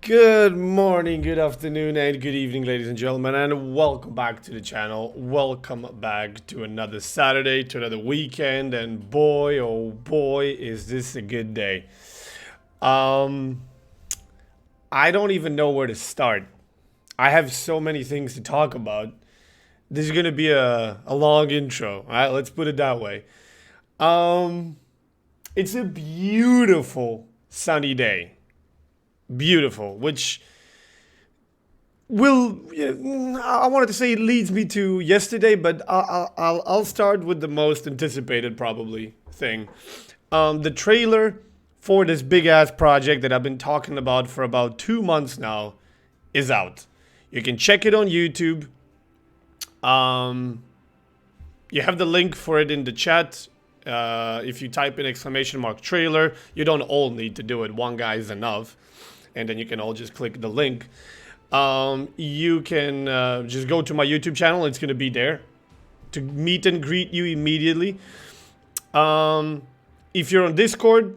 Good morning, good afternoon, and good evening, ladies and gentlemen, and welcome back to the channel. Welcome back to another Saturday, to another weekend, and boy, oh boy, is this a good day. I don't even know where to start. I have so many things to talk about. This is gonna be a long intro. All right, let's put it that way. It's a beautiful sunny day. Beautiful, which will I wanted to say it leads me to yesterday, but I'll start with the most anticipated probably thing. The trailer for this big ass project that I've been talking about for about 2 months now is out. You can check it on YouTube. You have the link for it in the chat. If you type in !trailer, you don't all need to do it. One guy is enough, and then you can all just click the link. You can just go to my YouTube channel. It's gonna be there to meet and greet you immediately. If you're on Discord,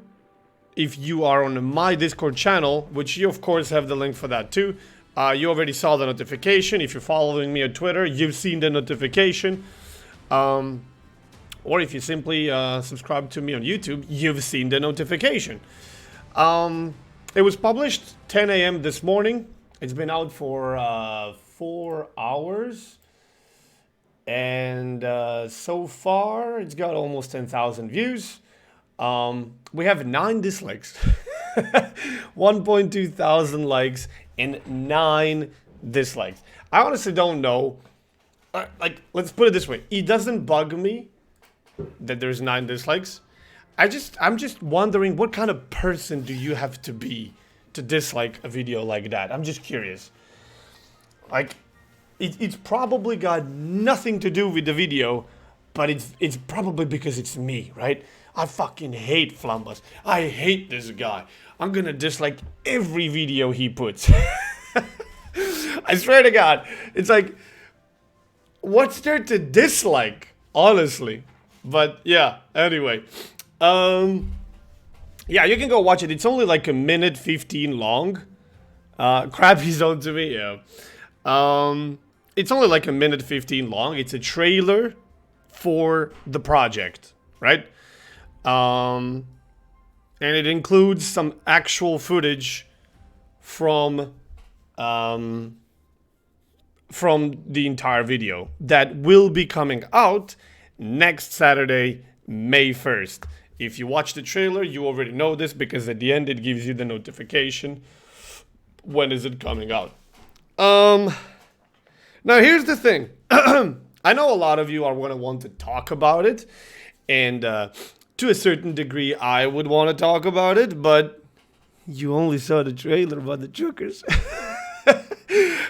if you are on my Discord channel, which you of course have the link for that too, you already saw the notification. If you're following me on Twitter, you've seen the notification. Or if you simply subscribe to me on YouTube, you've seen the notification. It was published 10 a.m. this morning. It's been out for 4 hours. And so far, it's got almost 10,000 views. We have 9 dislikes. 1.2 thousand likes and 9 dislikes. I honestly don't know. Let's put it this way. It doesn't bug me that there's 9 dislikes. I'm just wondering, what kind of person do you have to be to dislike a video like that? I'm just curious. It's probably got nothing to do with the video, but it's probably because it's me, right? I fucking hate Flambus. I hate this guy. I'm gonna dislike every video he puts. I swear to God, it's like, what's there to dislike, honestly? But yeah, anyway. Yeah, you can go watch it. It's only like a minute 15 long. Crappy zone to me, yeah. It's only like a minute 15 long. It's a trailer for the project, right? And it includes some actual footage from the entire video that will be coming out next Saturday, May 1st. If you watch the trailer, you already know this because at the end it gives you the notification. When is it coming out? Now here's the thing. I know a lot of you are going to want to talk about it, and to a certain degree I would want to talk about it, but you only saw the trailer about the Chookers.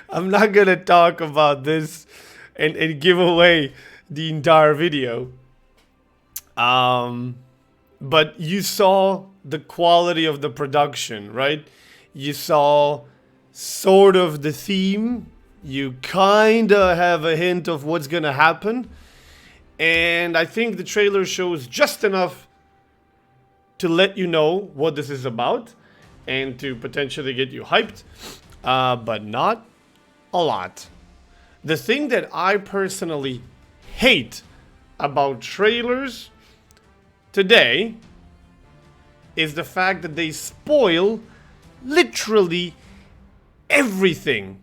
I'm not going to talk about this and give away the entire video. But you saw the quality of the production, right? You saw sort of the theme. You kinda have a hint of what's gonna happen. And I think the trailer shows just enough to let you know what this is about and to potentially get you hyped, but not a lot. The thing that I personally hate about trailers today is the fact that they spoil literally everything.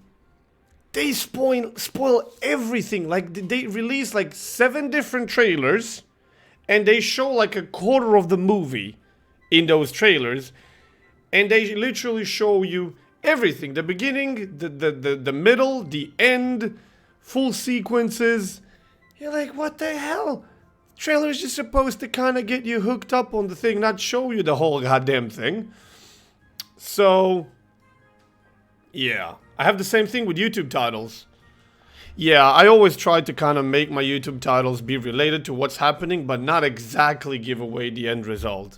They spoil everything. Like, they release like 7 different trailers and they show like a quarter of the movie in those trailers, and they literally show you everything: the beginning, the middle, the end, full sequences. You're like, what the hell? Trailer is just supposed to kind of get you hooked up on the thing, not show you the whole goddamn thing. So, yeah. I have the same thing with YouTube titles. Yeah, I always try to kind of make my YouTube titles be related to what's happening, but not exactly give away the end result.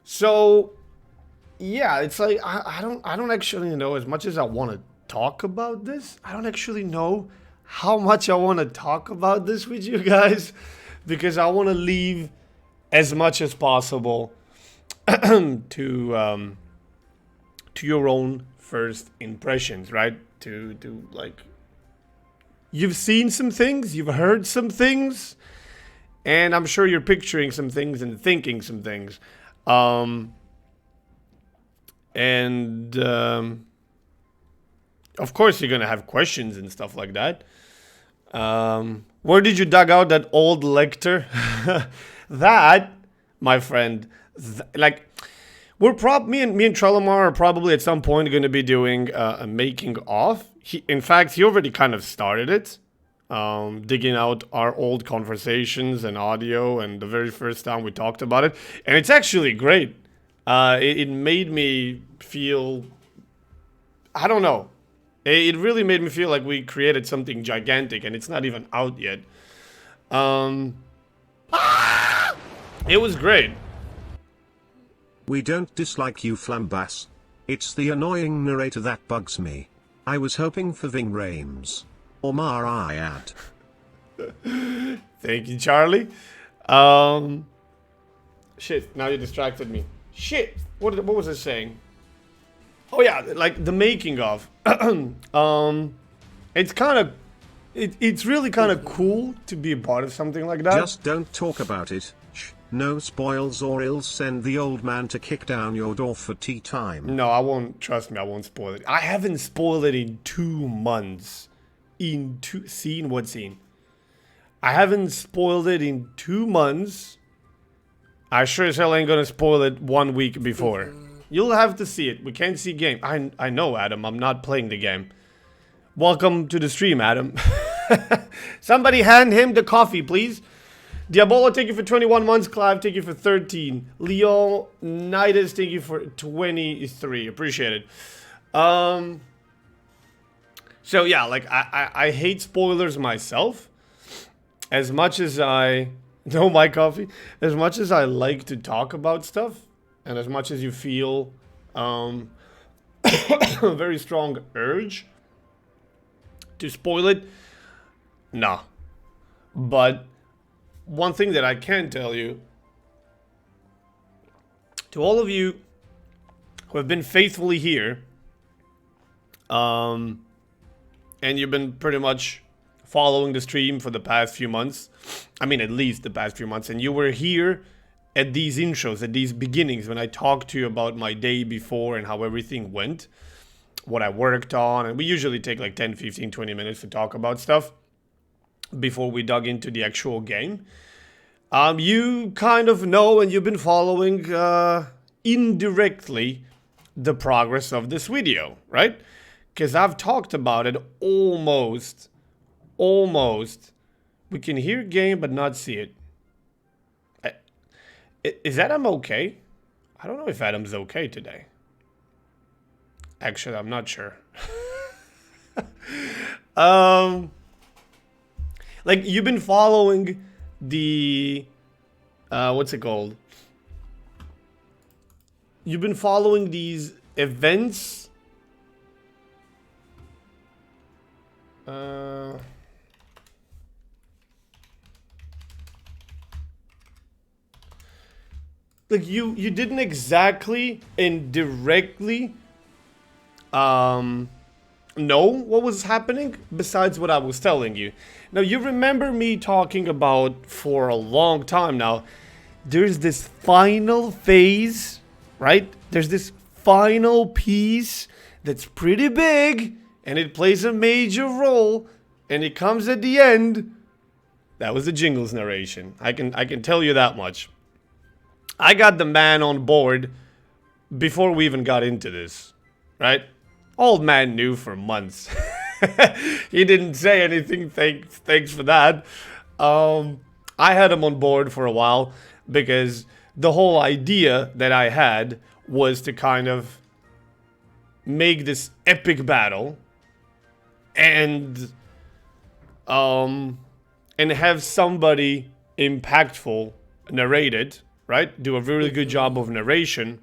So, yeah, it's like, I don't actually know, as much as I want to talk about this, I don't actually know how much I want to talk about this with you guys, because I want to leave as much as possible to your own first impressions, right? To like, you've seen some things, you've heard some things, and I'm sure you're picturing some things and thinking some things. And of course, you're gonna have questions and stuff like that. Where did you dug out that old lector? That, my friend, like, me and Trelemar are probably at some point going to be doing a making of. In fact, he already kind of started it, digging out our old conversations and audio, and the very first time we talked about it, and it's actually great. It made me feel, I don't know. It really made me feel like we created something gigantic, and it's not even out yet. It was great. We don't dislike you, Flambass. It's the annoying narrator that bugs me. I was hoping for Ving Rhames. Or Marayad. Thank you, Charlie. Shit, now you distracted me. Shit, what was I saying? Oh yeah, like the making of. It's kind of, it's really kind of cool to be a part of something like that. Just don't talk about it. Shh. No spoils, or else send the old man to kick down your door for tea time. No, I won't. Trust me, I won't spoil it. I haven't spoiled it in 2 months. Scene? What scene? I haven't spoiled it in 2 months. I sure as hell ain't gonna spoil it 1 week before. You'll have to see it. We can't see game. I know, Adam. I'm not playing the game. Welcome to the stream, Adam. Somebody hand him the coffee, please. Diabolo, thank you for 21 months. Clive, thank you for 13. Leonidas, thank you for 23. Appreciate it. So yeah, like I hate spoilers myself. As much as I know my coffee, as much as I like to talk about stuff, and as much as you feel a very strong urge to spoil it, nah. But one thing that I can tell you, to all of you who have been faithfully here, and you've been pretty much following the stream for the past few months, I mean at least the past few months, and you were here at these intros, at these beginnings, when I talked to you about my day before and how everything went, what I worked on, and we usually take like 10, 15, 20 minutes to talk about stuff before we dug into the actual game. You kind of know, and you've been following indirectly the progress of this video, right? Because I've talked about it almost. We can hear game but not see it. Is Adam okay? I don't know if Adam's okay today. Actually, I'm not sure. Like, you've been following the what's it called? You've been following these events. Like, you didn't exactly and directly know what was happening besides what I was telling you. Now, you remember me talking about for a long time now, there's this final phase, right? There's this final piece that's pretty big, and it plays a major role, and it comes at the end. That was the Jingles narration. I can tell you that much. I got the man on board before we even got into this, right? Old man knew for months. He didn't say anything, thanks for that. I had him on board for a while because the whole idea that I had was to kind of make this epic battle and have somebody impactful narrate it, right? Do a really good job of narration.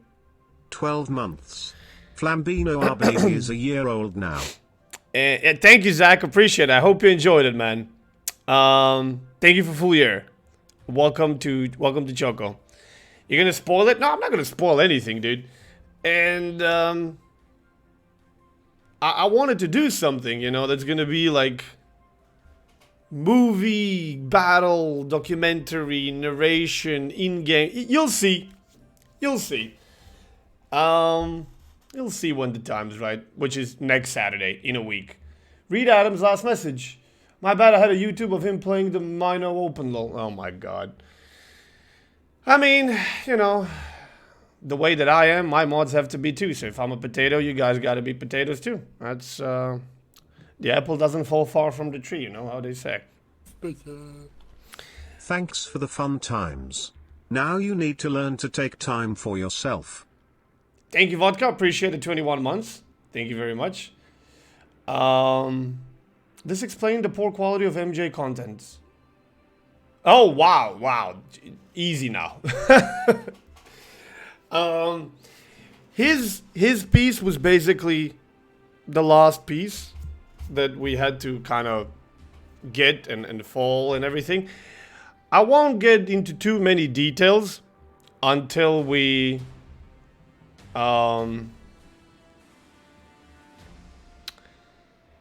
12 months. Flambino, our baby is a year old now. And thank you, Zach. Appreciate it. I hope you enjoyed it, man. Thank you for full year. Welcome to Choco. You're gonna spoil it? No, I'm not gonna spoil anything, dude. And I wanted to do something, you know, that's gonna be like movie, battle, documentary, narration, in-game. You'll see. You'll see. You'll see when the time's right, which is next Saturday in a week. Read Adam's last message. My bad, I had a YouTube of him playing the Mino Open LOL. Oh my god. I mean, you know, the way that I am, my mods have to be too. So if I'm a potato, you guys gotta be potatoes too. That's, the apple doesn't fall far from the tree, you know how they say. Thanks for the fun times. Now you need to learn to take time for yourself. Thank you, Vodka. Appreciate the 21 months. Thank you very much. This explained the poor quality of MJ content. Oh, wow, wow. Easy now. His piece was basically the last piece that we had to kind of get and fall and everything. I won't get into too many details until we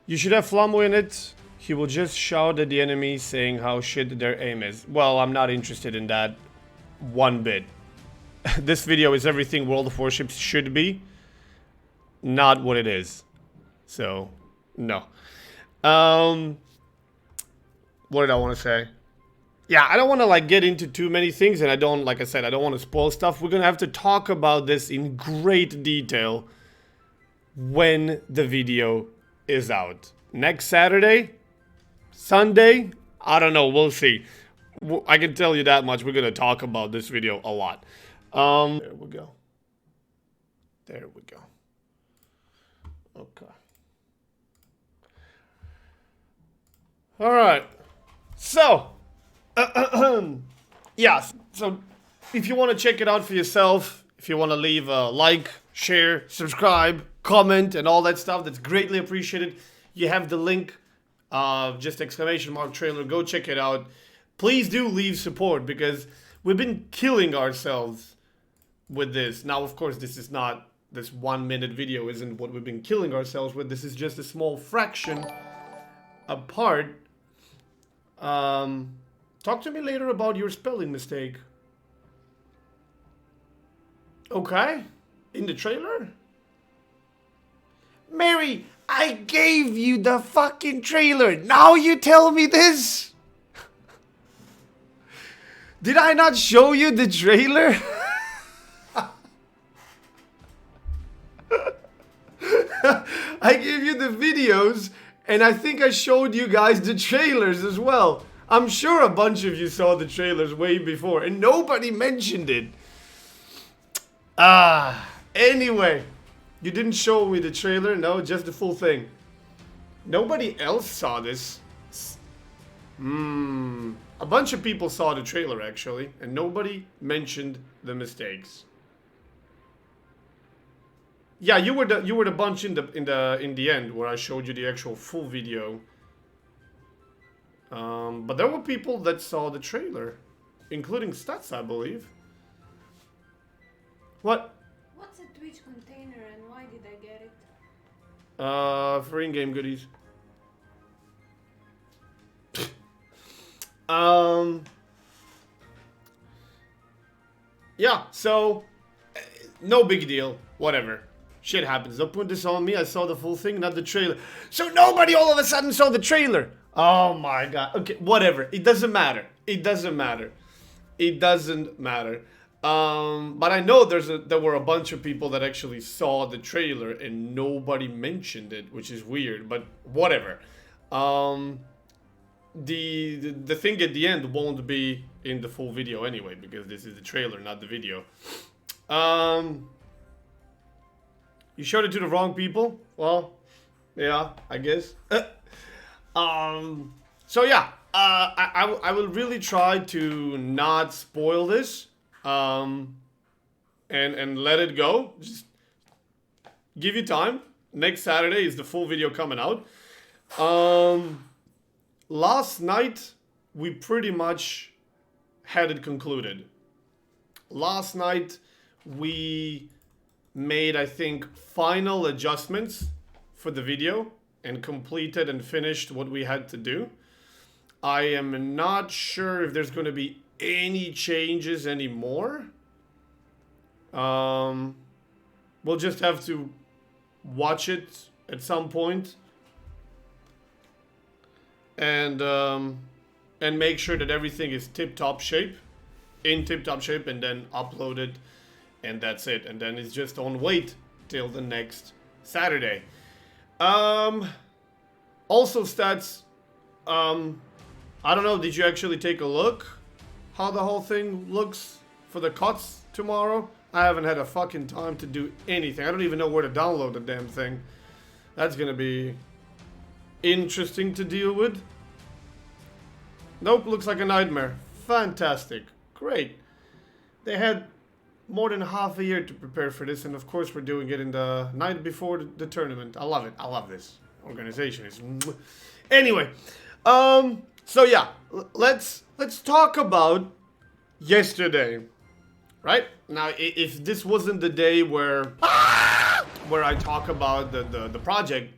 you should have Flammo in it. He will just shout at the enemy saying how shit their aim is. Well, I'm not interested in that one bit. This video is everything World of Warships should be, not what it is. So, no. What did I want to say? Yeah, I don't want to like get into too many things, and I don't, like I said, I don't want to spoil stuff. We're gonna have to talk about this in great detail when the video is out. Next Saturday? Sunday? I don't know, we'll see. I can tell you that much, we're gonna talk about this video a lot. There we go. There we go. Okay. Alright. So, yeah, so if you want to check it out for yourself, if you want to leave a like, share, subscribe, comment, and all that stuff, that's greatly appreciated. You have the link, just exclamation mark trailer, go check it out. Please do leave support because we've been killing ourselves with this. Now, of course, this is not, this 1 minute video isn't what we've been killing ourselves with. This is just a small fraction apart. Talk to me later about your spelling mistake. Okay? In the trailer? Mary, I gave you the fucking trailer. Now you tell me this? Did I not show you the trailer? I gave you the videos, and I think I showed you guys the trailers as well. I'm sure a bunch of you saw the trailers way before, and nobody mentioned it. Anyway, you didn't show me the trailer, no, just the full thing. Nobody else saw this. A bunch of people saw the trailer actually, and nobody mentioned the mistakes. Yeah, you were the bunch in the end where I showed you the actual full video. But there were people that saw the trailer, including Stats, I believe. What? What's a Twitch container and why did I get it? For in-game goodies. Yeah, so no big deal. Whatever. Shit happens. Don't put this on me. I saw the full thing, not the trailer. So nobody all of a sudden saw the trailer. Oh my god. Okay, whatever. It doesn't matter. It doesn't matter. It doesn't matter. But I know there were a bunch of people that actually saw the trailer and nobody mentioned it, which is weird, but whatever. The thing at the end won't be in the full video anyway, because this is the trailer, not the video. You showed it to the wrong people? Well, yeah, I guess. So yeah, I will really try to not spoil this, and let it go. Just give you time. Next Saturday is the full video coming out. Last night we pretty much had it concluded. last night we made, I think, final adjustments for the video and completed and finished what we had to do. I am not sure if there's going to be any changes anymore. We'll just have to watch it at some point and make sure that everything is tip-top shape, in tip-top shape, and then upload it, and that's it. And then it's just on wait till the next Saturday. Also stats, I don't know, did you actually take a look how the whole thing looks for the cuts tomorrow? I haven't had a fucking time to do anything. I don't even know where to download the damn thing. That's gonna be interesting to deal with. Nope, looks like a nightmare. Fantastic. Great. They had more than half a year to prepare for this, and of course we're doing it in the night before the tournament. I love it. I love this organization. It's... Anyway, so yeah, let's talk about yesterday, right? Now, if this wasn't the day where I talk about the project.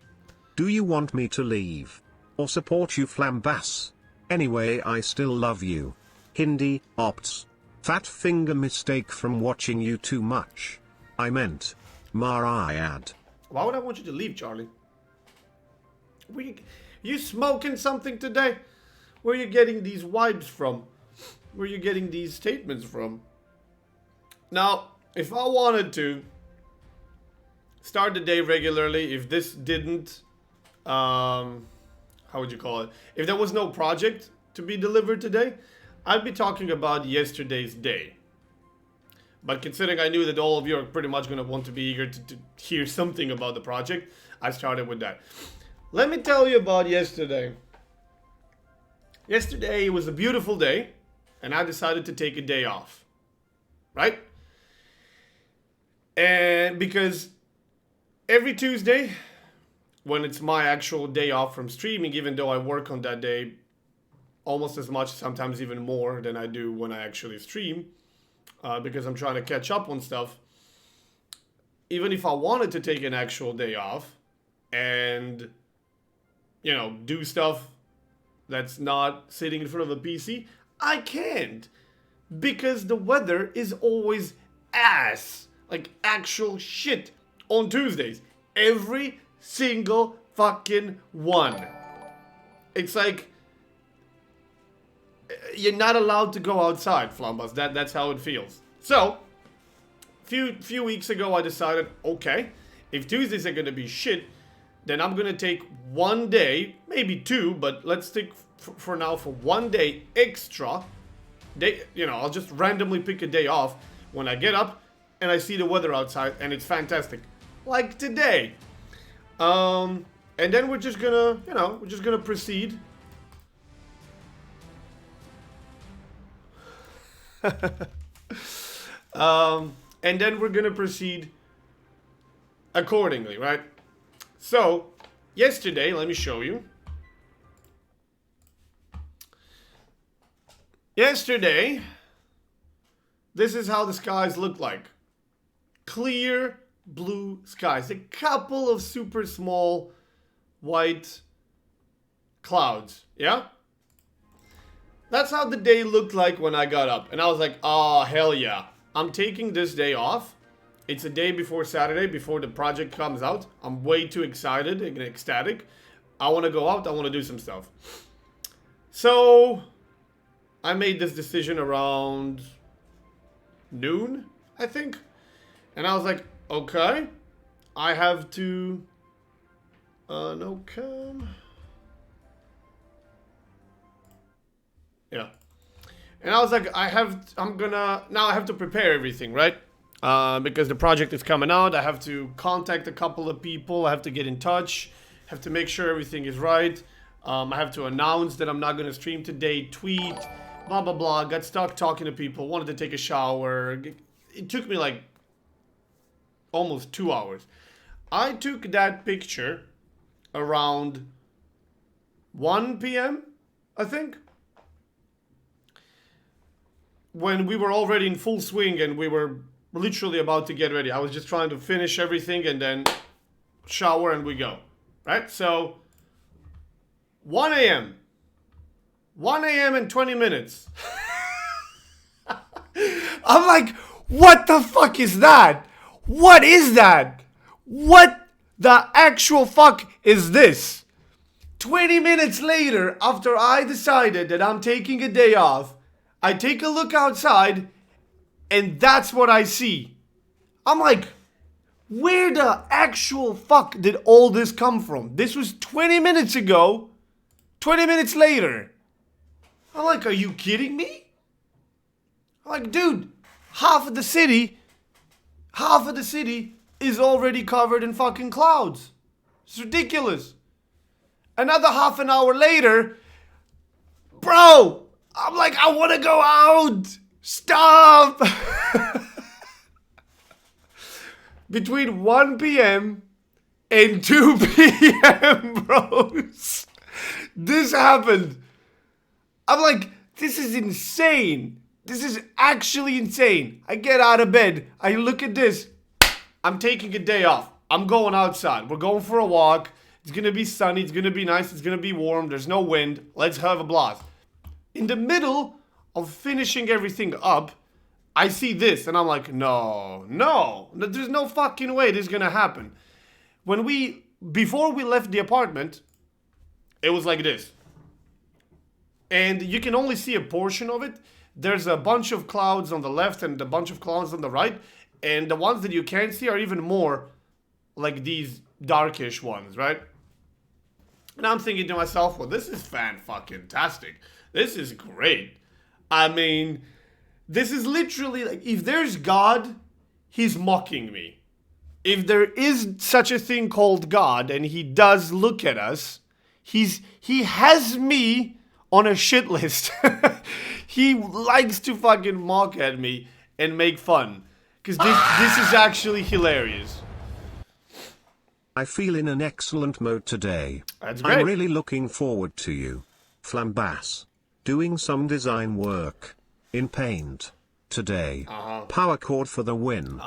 Do you want me to leave? Or support you, Flambass? Anyway, I still love you. Hindi, opts. Fat finger mistake from watching you too much. I meant, Mariad. Why would I want you to leave, Charlie? You smoking something today? Where are you getting these vibes from? Where are you getting these statements from? Now, if I wanted to start the day regularly, if this didn't, how would you call it? If there was no project to be delivered today, I'd be talking about yesterday's day. But considering I knew that all of you are pretty much going to want to be eager to hear something about the project, I started with that. Let me tell you about yesterday. Yesterday was a beautiful day, and I decided to take a day off. Right? And because every Tuesday, when it's my actual day off from streaming, even though I work on that day almost as much, sometimes even more than I do when I actually stream, because I'm trying to catch up on stuff. Even if I wanted to take an actual day off and, you know, do stuff that's not sitting in front of a PC, I can't, because the weather is always ass, like actual shit on Tuesdays. Every single fucking one. It's like you're not allowed to go outside, Flambas. That's how it feels. So, few weeks ago, I decided, okay, if Tuesdays are gonna be shit, then I'm gonna take one day, maybe two, but let's stick for now for one day extra. Day, you know, I'll just randomly pick a day off when I get up and I see the weather outside and it's fantastic, like today. And then we're just gonna, you know, proceed. And then we're gonna proceed accordingly, right? So, yesterday, let me show you. Yesterday, this is how the skies look like. Clear blue skies. A couple of super small white clouds, yeah? That's how the day looked like when I got up. And I was like, oh, hell yeah. I'm taking this day off. It's a day before Saturday, before the project comes out. I'm way too excited and ecstatic. I want to go out. I want to do some stuff. So, I made this decision around noon, I think. And I was like, okay, I have to... no cam... Yeah. And I was like, I have to prepare everything, right? Because the project is coming out. I have to contact a couple of people. I have to get in touch. Have to make sure everything is right. I have to announce that I'm not going to stream today, tweet, blah, blah, blah. Got stuck talking to people, wanted to take a shower. It took me like almost 2 hours. I took that picture around 1 p.m., I think. when we were already in full swing and we were literally about to get ready. I was just trying to finish everything and then shower and we go. Right? So 1 a.m. 1 a.m. and 20 minutes. I'm like, what the fuck is that? What is that? What the actual fuck is this? 20 minutes later, after I decided that I'm taking a day off, I take a look outside and that's what I see. I'm like, where the actual fuck did all this come from? This was 20 minutes ago. 20 minutes later. I'm like, are you kidding me? I'm like, dude, half of the city is already covered in fucking clouds. It's ridiculous. Another half an hour later, bro, I'm like, I want to go out. Stop. Between 1 p.m. and 2 p.m., bros. This happened. I'm like, this is insane. This is actually insane. I get out of bed. I look at this. I'm taking a day off. I'm going outside. We're going for a walk. It's going to be sunny. It's going to be nice. It's going to be warm. There's no wind. Let's have a blast. In the middle of finishing everything up, I see this and I'm like, no, there's no fucking way this is going to happen. Before we left the apartment, it was like this. And you can only see a portion of it. There's a bunch of clouds on the left and a bunch of clouds on the right. And the ones that you can't see are even more like these darkish ones, right? And I'm thinking to myself, well, this is fan-fucking-tastic. This is great. I mean, this is literally like, if there's God, he's mocking me. If there is such a thing called God and he does look at us, he has me on a shit list. He likes to fucking mock at me and make fun. Because this is actually hilarious. I feel in an excellent mode today. That's great. I'm really looking forward to you, Flambass, doing some design work in Paint today. Power chord for the win.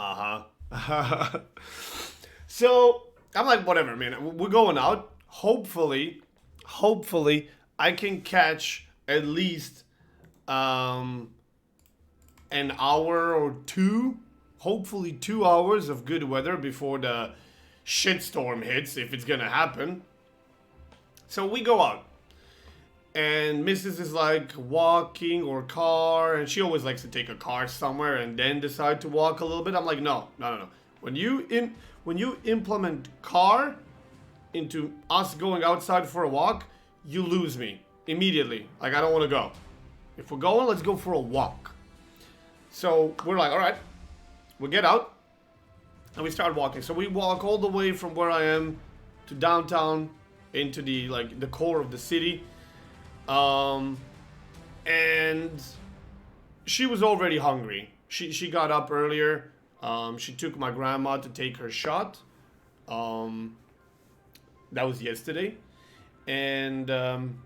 So, I'm like, whatever, man. We're going out. Hopefully, I can catch at least an hour or two. Hopefully 2 hours of good weather before the shitstorm hits, if it's gonna happen. So we go out. And Mrs. is like walking or car, and she always likes to take a car somewhere and then decide to walk a little bit. I'm like, no. When you implement car into us going outside for a walk, you lose me immediately. Like, I don't want to go. If we're going, let's go for a walk. So we're like, all right. We get out and we start walking. So we walk all the way from where I am to downtown into the core of the city. And she was already hungry. She got up earlier. She took my grandma to take her shot. That was yesterday. And then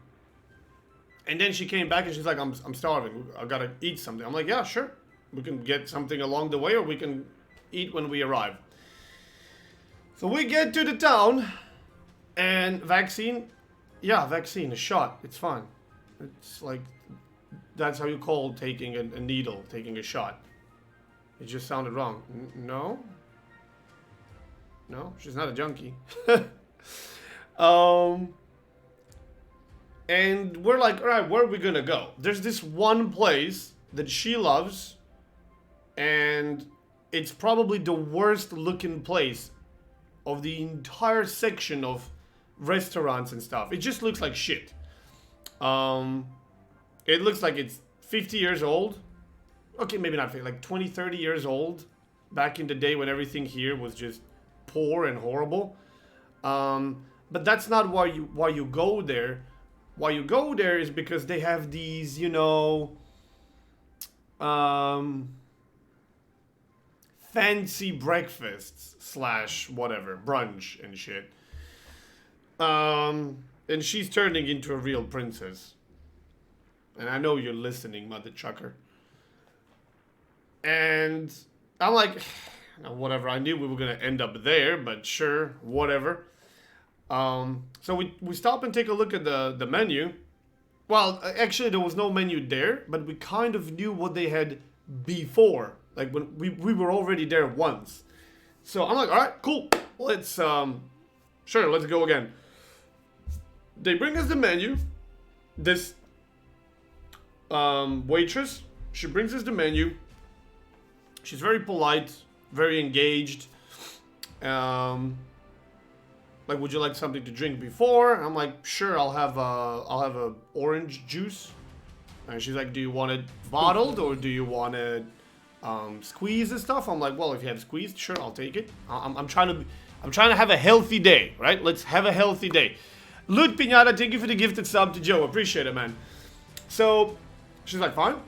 she came back and she's like, I'm starving. I gotta eat something. I'm like, yeah, sure. We can get something along the way or we can eat when we arrive. So we get to the town and vaccine, a shot. It's fine. It's like, that's how you call taking a needle, taking a shot. It just sounded wrong. No, she's not a junkie. And we're like, all right, where are we gonna go? There's this one place that she loves, and it's probably the worst looking place of the entire section of restaurants and stuff. It just looks like shit. It looks like it's 50 years old. Okay, maybe not 50, like 20, 30 years old. Back in the day when everything here was just poor and horrible. But that's not why you go there. Why you go there is because they have these, fancy breakfasts / whatever, brunch and shit. And she's turning into a real princess. And I know you're listening, mother trucker. And I'm like, whatever. I knew we were gonna end up there, but sure, whatever. So we stop and take a look at the menu. Well, actually, there was no menu there, but we kind of knew what they had before. Like when we were already there once. So I'm like, all right, cool. Let's sure, let's go again. They bring us the menu. This waitress, she brings us the menu. She's very polite, very engaged. Like, would you like something to drink before? I'm like, sure, I'll have a orange juice. And she's like, do you want it bottled or do you want it squeezed and stuff? I'm like, well, if you have squeezed, sure, I'll take it. I'm trying to have a healthy day, right? Let's have a healthy day. Lut Pinata, thank you for the gifted sub to Joe. Appreciate it, man. So she's like, fine.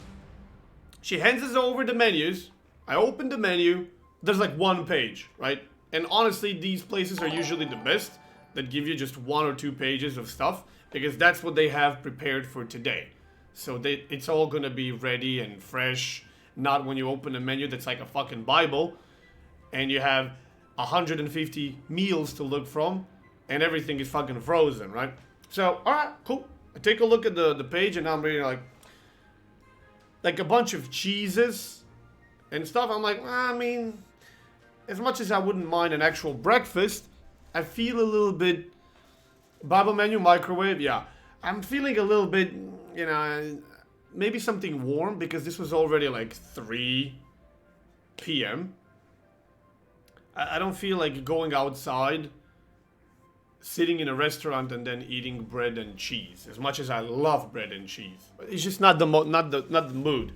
She hands us over the menus. I open the menu. There's like one page, right? And honestly, these places are usually the best that give you just 1 or 2 pages of stuff because that's what they have prepared for today. So it's all gonna be ready and fresh, not when you open a menu that's like a fucking Bible and you have 150 meals to look from and everything is fucking frozen, right? So, alright, cool. I take a look at the page and I'm reading like a bunch of cheeses and stuff. I'm like, I mean, as much as I wouldn't mind an actual breakfast, I feel a little bit... Bible menu, microwave, yeah. I'm feeling a little bit, you know, maybe something warm because this was already like 3 p.m. I don't feel like going outside, sitting in a restaurant and then eating bread and cheese. As much as I love bread and cheese. It's just not the mood.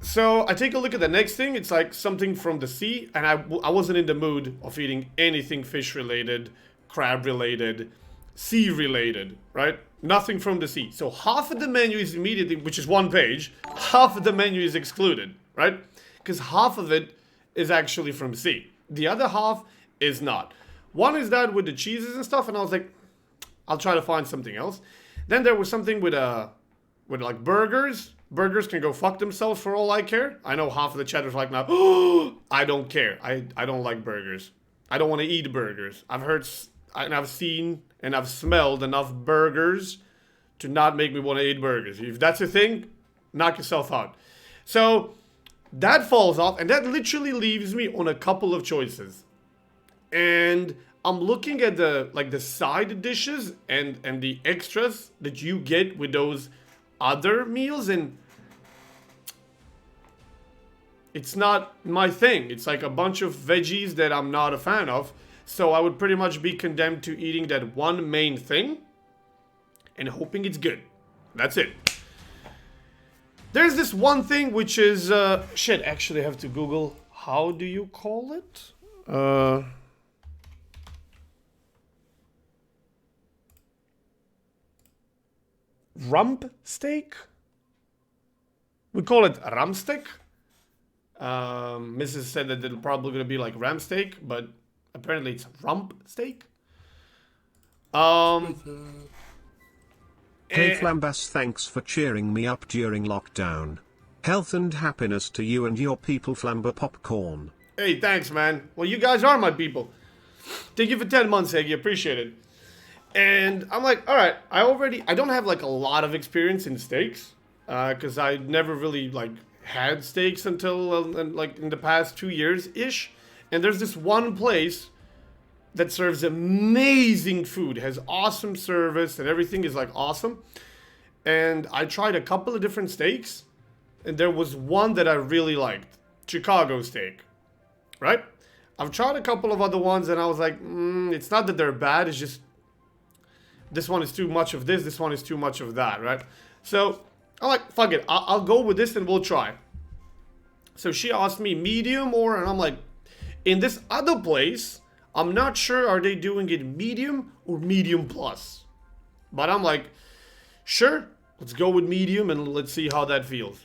So I take a look at the next thing. It's like something from the sea, and I wasn't in the mood of eating anything fish related, crab related, sea related, right? Nothing from the sea. So half of the menu is immediately, which is 1 page, half of the menu is excluded, right? Because half of it is actually from sea. The other half is not. One is that with the cheeses and stuff, and I was like, I'll try to find something else. Then there was something with like burgers. Burgers can go fuck themselves for all I care. I know half of the chat is like now, oh, I don't care. I don't like burgers. I don't want to eat burgers. I've heard and I've seen and I've smelled enough burgers to not make me want to eat burgers. If that's a thing, knock yourself out. So that falls off, and that literally leaves me on a couple of choices. And I'm looking at the side dishes and the extras that you get with those other meals, and it's not my thing. It's like a bunch of veggies that I'm not a fan of. So I would pretty much be condemned to eating that one main thing and hoping it's good. That's it. There's this one thing which is shit, actually I have to Google how do you call it? Rump steak? We call it ram steak. Mrs. said that it'll probably gonna be like ram steak, but apparently it's rump steak. Hey Flambas, thanks for cheering me up during lockdown. Health and happiness to you and your people, Flamba Popcorn. Hey, thanks, man. Well, you guys are my people. Thank you for 10 months, Eggy. Appreciate it. And I'm like, all right, I don't have like a lot of experience in steaks, because I never really like had steaks until like in the past 2 years-ish. And there's this one place that serves amazing food, has awesome service, and everything is like awesome. And I tried a couple of different steaks, and there was one that I really liked, Chicago steak, right? I've tried a couple of other ones, and I was like, it's not that they're bad, it's just this one is too much of this one is too much of that, right? So I'm like, fuck it, I'll go with this and we'll try. So she asked me medium or, and I'm like, in this other place, I'm not sure are they doing it medium or medium plus. But I'm like, sure, let's go with medium and let's see how that feels.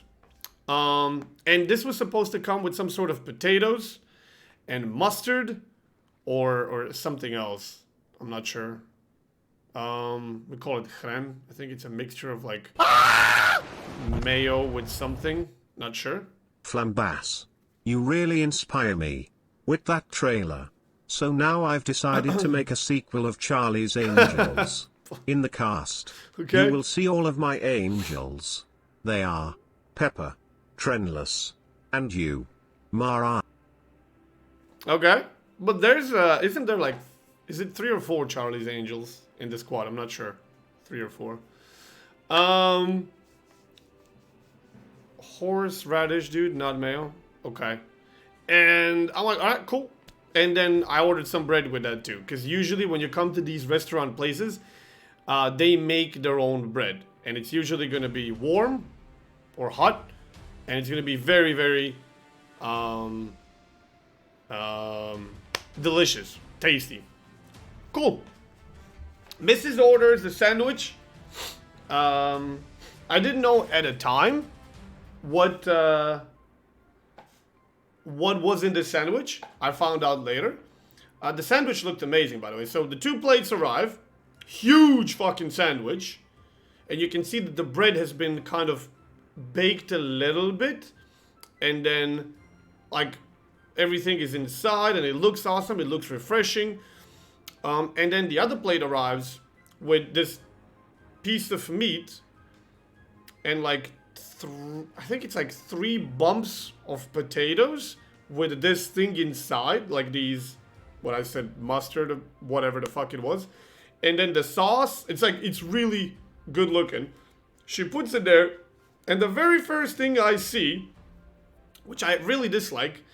And this was supposed to come with some sort of potatoes and mustard or something else. I'm not sure. We call it crème. I think it's a mixture of like mayo with something. Not sure. Flambass. You really inspire me. With that trailer. So now I've decided to make a sequel of Charlie's Angels. In the cast, Okay. you will see all of my angels. They are Pepper, Trenless, and you, Mara. Okay. But there's, isn't there like, is it 3 or 4 Charlie's Angels in the squad? I'm not sure. 3 or 4. Horseradish, dude, not mayo. Okay. And I'm like, alright, cool. And then I ordered some bread with that too. Because usually when you come to these restaurant places, they make their own bread. And it's usually going to be warm or hot. And it's going to be very, very delicious. Tasty. Cool. Mrs. orders the sandwich. I didn't know at a time what was in the sandwich. I found out later. The sandwich looked amazing, by the way. So the 2 plates arrive. Huge fucking sandwich. And you can see that the bread has been kind of baked a little bit. And then, like, everything is inside and it looks awesome. It looks refreshing. And then the other plate arrives with this piece of meat and like I think it's like 3 bumps of potatoes with this thing inside, like these, what I said, mustard or whatever the fuck it was. And then the sauce, it's really good looking. She puts it there, and the very first thing I see, which I really dislike,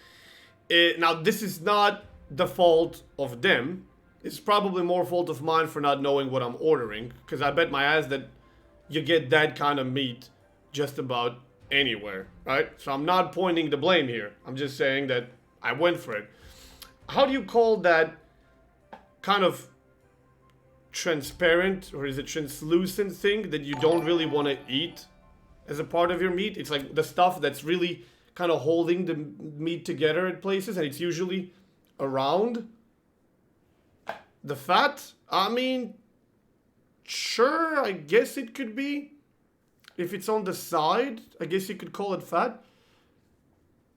now this is not the fault of them. It's probably more fault of mine for not knowing what I'm ordering, because I bet my ass that you get that kind of meat just about anywhere, right? So I'm not pointing the blame here. I'm just saying that I went for it. How do you call that kind of transparent, or is it translucent thing that you don't really want to eat as a part of your meat? It's like the stuff that's really kind of holding the meat together at places, and it's usually around the fat. I mean, sure, I guess it could be. If it's on the side, I guess you could call it fat.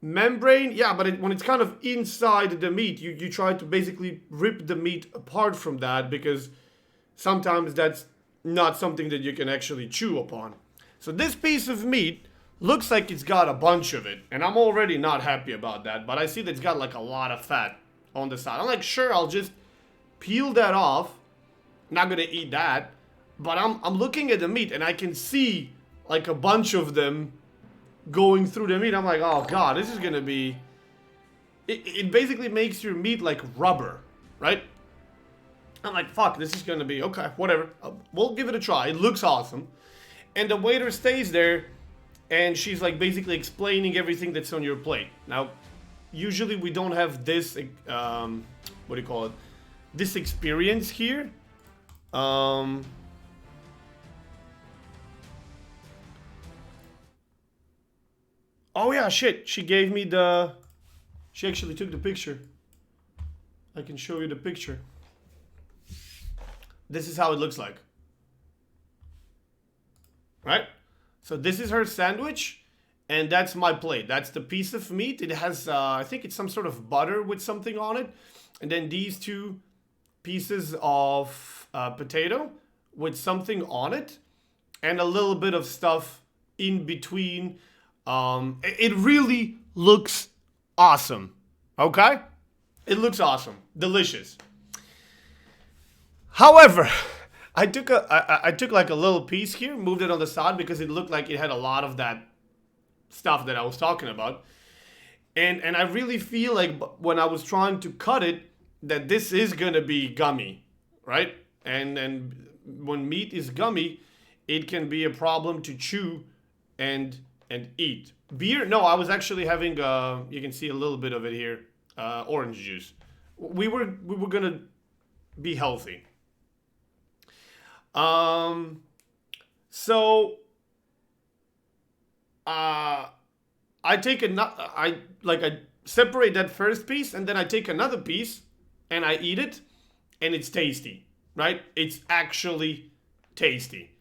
Membrane, yeah, but when it's kind of inside the meat, you try to basically rip the meat apart from that, because sometimes that's not something that you can actually chew upon. So this piece of meat looks like it's got a bunch of it, and I'm already not happy about that, but I see that it's got like a lot of fat on the side. I'm like, sure, I'll just peel that off. Not gonna eat that, but I'm looking at the meat and I can see like a bunch of them going through the meat. I'm like, oh god, this is gonna be... It basically makes your meat like rubber, right? I'm like, fuck, this is gonna be... Okay, whatever. We'll give it a try. It looks awesome. And the waiter stays there, and she's like basically explaining everything that's on your plate. Now, usually we don't have this, what do you call it? This experience here. Oh yeah, shit. She gave me the... She actually took the picture. I can show you the picture. This is how it looks like. Right? So this is her sandwich, and that's my plate. That's the piece of meat. It has, I think it's some sort of butter with something on it. And then these 2 pieces of potato with something on it. And a little bit of stuff in between. It really looks awesome. Okay? It looks awesome. Delicious. However, I took like a little piece here, moved it on the side because it looked like it had a lot of that stuff that I was talking about. And I really feel like when I was trying to cut it, that this is gonna be gummy, right? And when meat is gummy, it can be a problem to chew and eat. Beer? No, I was actually having you can see a little bit of it here, orange juice. We were gonna be healthy. So I take I separate that first piece, and then I take another piece and I eat it, and it's tasty, right? It's actually tasty.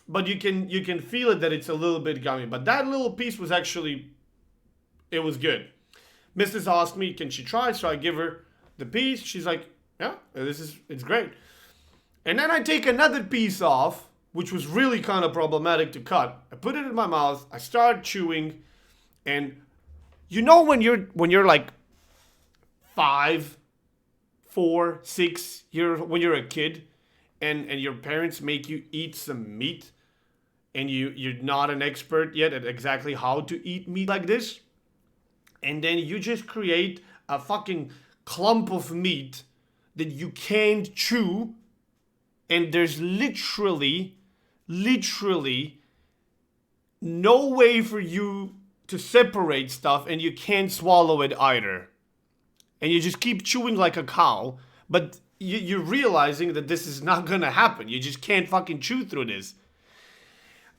but you can feel it that it's a little bit gummy. But that little piece was actually, it was good. Mrs. asked me, can she try? So I give her the piece. She's like, yeah, it's great. And then I take another piece off, which was really kind of problematic to cut. I put it in my mouth. I start chewing, and you know when you're like 5, 4, 6 years, when you're a kid, and your parents make you eat some meat, and you're not an expert yet at exactly how to eat meat like this, and then you just create a fucking clump of meat that you can't chew, and there's literally no way for you to separate stuff, and you can't swallow it either. And you just keep chewing like a cow, but you're realizing that this is not gonna happen. You just can't fucking chew through this.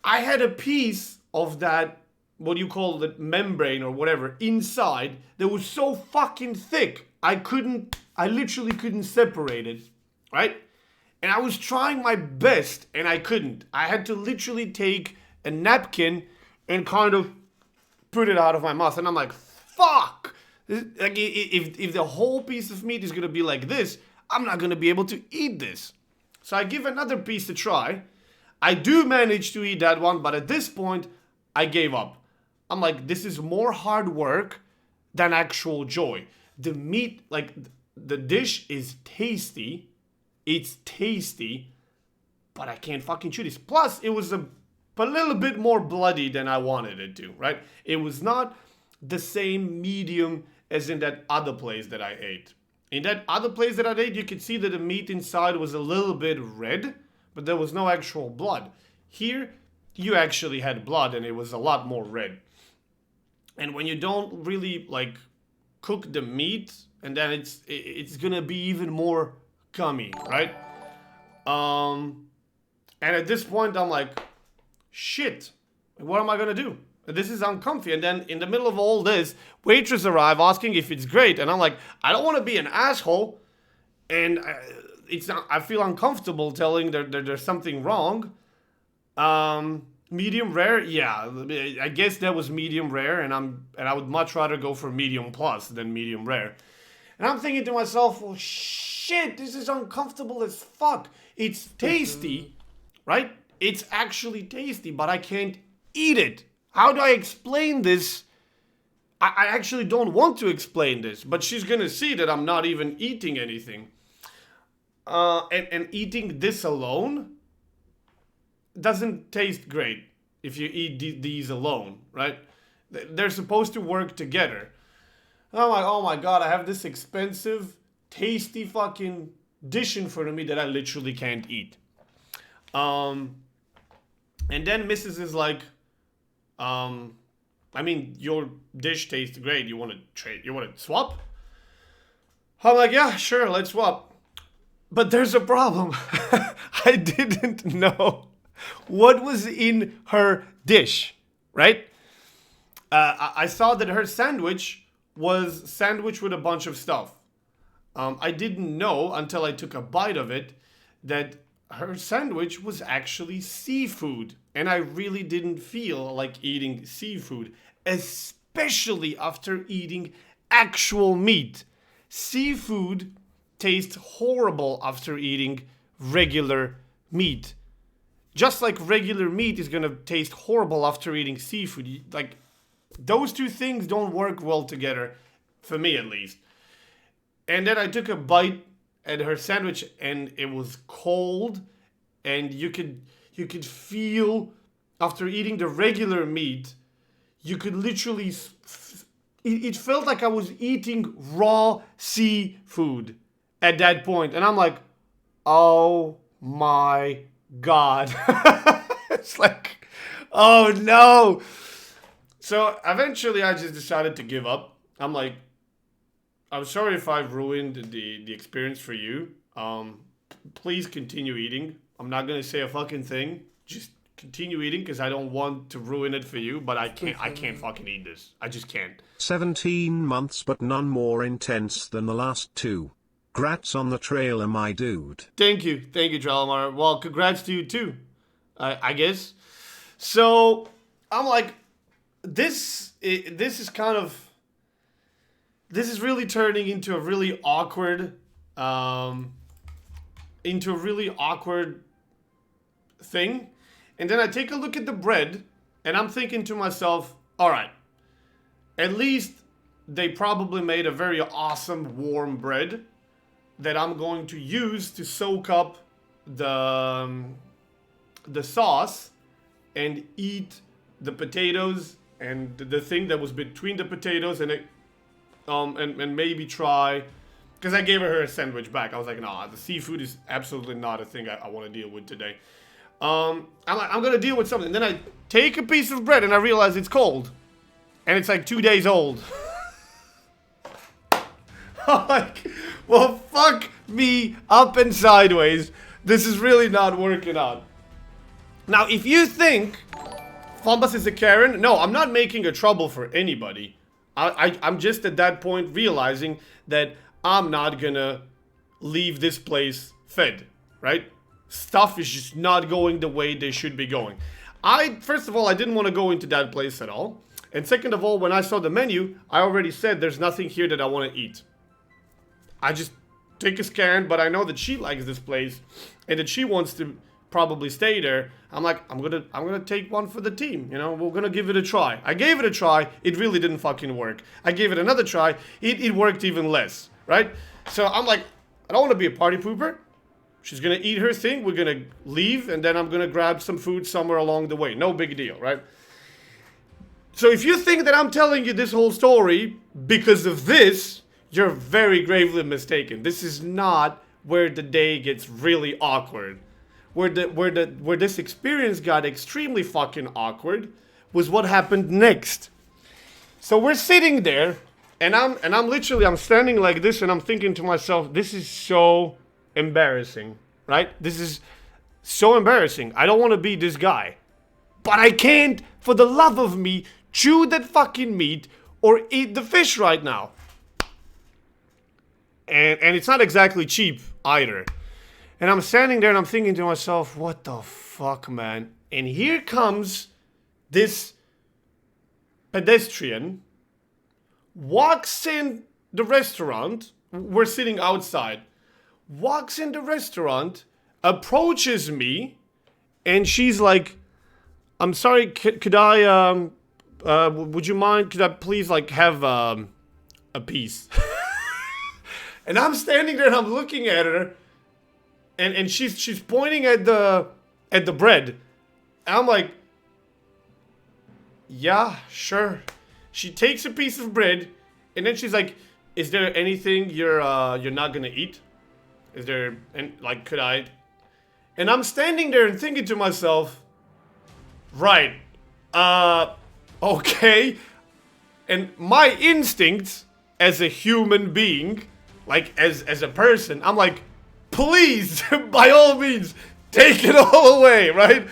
I had a piece of that, what you call it, membrane or whatever, inside that was so fucking thick, I literally couldn't separate it, right? And I was trying my best, and I couldn't. I had to literally take a napkin and kind of put it out of my mouth. And I'm like, fuck! Like, if the whole piece of meat is gonna be like this, I'm not gonna be able to eat this. So I give another piece a try. I do manage to eat that one, but at this point, I gave up. I'm like, this is more hard work than actual joy. The meat, like, the dish is tasty. It's tasty, but I can't fucking chew this. Plus, it was a little bit more bloody than I wanted it to, right? It was not the same medium as in that other place that I ate. In that other place that I ate, you could see that the meat inside was a little bit red, but there was no actual blood. Here, you actually had blood, and it was a lot more red. And when you don't really, like, cook the meat, and then it's gonna be even more gummy, right? And at this point, I'm like, shit, what am I gonna do? This is uncomfy. And then in the middle of all this, waitress arrive asking if it's great, and I'm like, I don't want to be an asshole, and I feel uncomfortable telling that there's something wrong. Medium rare, yeah, I guess that was medium rare, and I would much rather go for medium plus than medium rare. And I'm thinking to myself, well, shit, this is uncomfortable as fuck. It's tasty, right? It's actually tasty, but I can't eat it. How do I explain this? I actually don't want to explain this, but she's gonna see that I'm not even eating anything. And eating this alone doesn't taste great if you eat these alone, right? They're supposed to work together. And I'm like, oh my god, I have this expensive, tasty fucking dish in front of me that I literally can't eat. And then Mrs. is like, I mean, your dish tastes great. You want to trade? You want to swap? I'm like, yeah, sure, let's swap. But there's a problem. I didn't know what was in her dish, right? I saw that her sandwich was sandwiched with a bunch of stuff. I didn't know until I took a bite of it that her sandwich was actually seafood. And I really didn't feel like eating seafood, especially after eating actual meat. Seafood tastes horrible after eating regular meat. Just like regular meat is gonna taste horrible after eating seafood. Like, those two things don't work well together, for me at least. And then I took a bite at her sandwich, and it was cold, and you could feel, after eating the regular meat, you could literally, it felt like I was eating raw seafood at that point. And I'm like, oh my god. It's like, oh no. So eventually I just decided to give up. I'm like, I'm sorry if I've ruined the experience for you. Please continue eating. I'm not gonna say a fucking thing. Just continue eating because I don't want to ruin it for you. But I can't fucking eat this. I just can't. 17 months, but none more intense than the last 2. Grats on the trailer, my dude. Thank you, Tralamar. Well, congrats to you too. I guess. So I'm like, this is really turning into a really awkward, thing. And then I take a look at the bread, and I'm thinking to myself, all right, at least they probably made a very awesome warm bread that I'm going to use to soak up the sauce and eat the potatoes and the thing that was between the potatoes and it, and maybe try, because I gave her a sandwich back. I was like, nah, the seafood is absolutely not a thing I want to deal with today. I'm like, I'm gonna deal with something. Then I take a piece of bread and I realize it's cold, and it's like 2 days old. I'm like, well, fuck me up and sideways. This is really not working out. Now, if you think Flambus is a Karen, no, I'm not making a trouble for anybody. I'm just at that point realizing that I'm not gonna leave this place fed, right? Stuff is just not going the way they should be going. First of all, I didn't want to go into that place at all. And second of all, when I saw the menu, I already said there's nothing here that I want to eat. I just take a scan, but I know that she likes this place and that she wants to probably stay there. I'm like, I'm gonna take one for the team. You know, we're gonna give it a try. I gave it a try. It really didn't fucking work. I gave it another try. It worked even less, right? So I'm like, I don't want to be a party pooper. She's gonna eat her thing. We're gonna leave, and then I'm gonna grab some food somewhere along the way. No big deal, right? So if you think that I'm telling you this whole story because of this, you're very gravely mistaken. This is not where the day gets really awkward. Where this experience got extremely fucking awkward was what happened next. So we're sitting there, and I'm standing like this, and I'm thinking to myself, this is so embarrassing, right? This is so embarrassing. I don't want to be this guy, but I can't, for the love of me, chew that fucking meat or eat the fish right now. And it's not exactly cheap either. And I'm standing there and I'm thinking to myself, what the fuck, man? And here comes this pedestrian, walks in the restaurant. We're sitting outside. Walks in the restaurant, approaches me, and she's like, I'm sorry, could I, would you mind, could I please, like, have, a piece? And I'm standing there and I'm looking at her, and she's pointing at the bread. And I'm like, yeah, sure. She takes a piece of bread, and then she's like, is there anything you're not gonna eat? Is there, and like, could I? And I'm standing there and thinking to myself, right, okay. And my instincts as a human being, like as a person, I'm like, please, by all means, take it all away, right?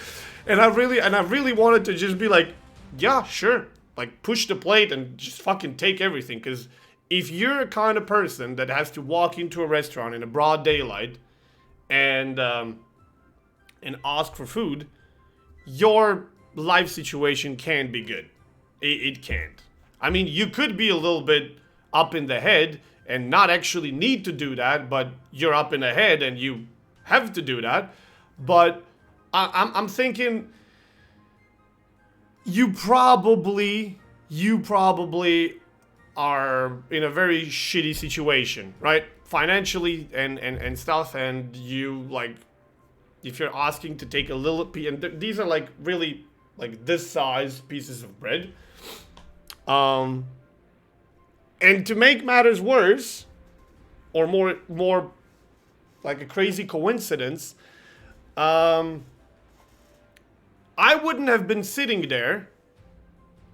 And I really wanted to just be like, yeah, sure. Like, push the plate and just fucking take everything, because if you're a kind of person that has to walk into a restaurant in a broad daylight and ask for food, your life situation can't be good. It can't. I mean, you could be a little bit up in the head and not actually need to do that, but you're up in the head and you have to do that. But I'm thinking you probably are in a very shitty situation, right? Financially and stuff, and you, like, if you're asking to take a little piece, and these are like really like this size pieces of bread, and to make matters worse, or more like a crazy coincidence, I wouldn't have been sitting there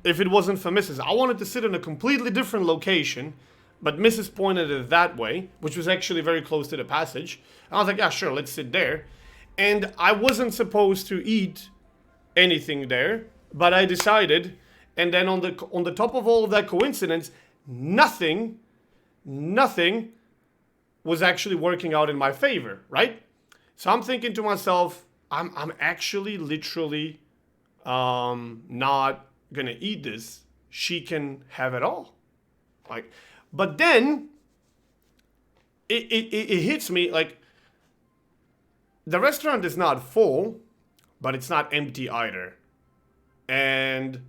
if it wasn't for Mrs. I wanted to sit in a completely different location, but Mrs. pointed it that way, which was actually very close to the passage. And I was like, yeah, sure, let's sit there. And I wasn't supposed to eat anything there, but I decided. And then on the top of all of that coincidence, nothing was actually working out in my favor, right? So I'm thinking to myself, I'm actually literally not gonna eat this. She can have it all. Like, but then it hits me like the restaurant is not full, but it's not empty either. And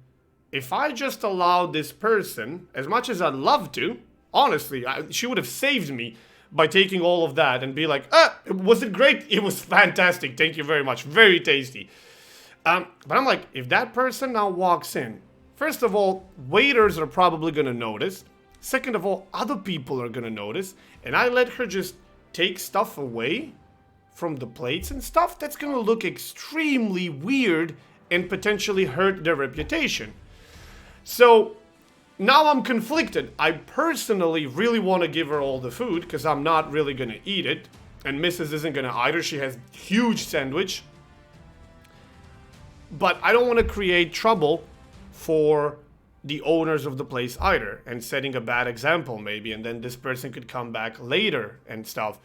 if I just allowed this person, as much as I'd love to, honestly, she would have saved me by taking all of that and be like, was it great? It was fantastic. Thank you very much. Very tasty. But I'm like, if that person now walks in, first of all, waiters are probably going to notice. Second of all, other people are going to notice. And I let her just take stuff away from the plates and stuff. That's going to look extremely weird and potentially hurt their reputation. So now I'm conflicted. I personally really want to give her all the food because I'm not really going to eat it. And Mrs. isn't going to either. She has huge sandwich. But I don't want to create trouble for the owners of the place either. And setting a bad example maybe. And then this person could come back later and stuff.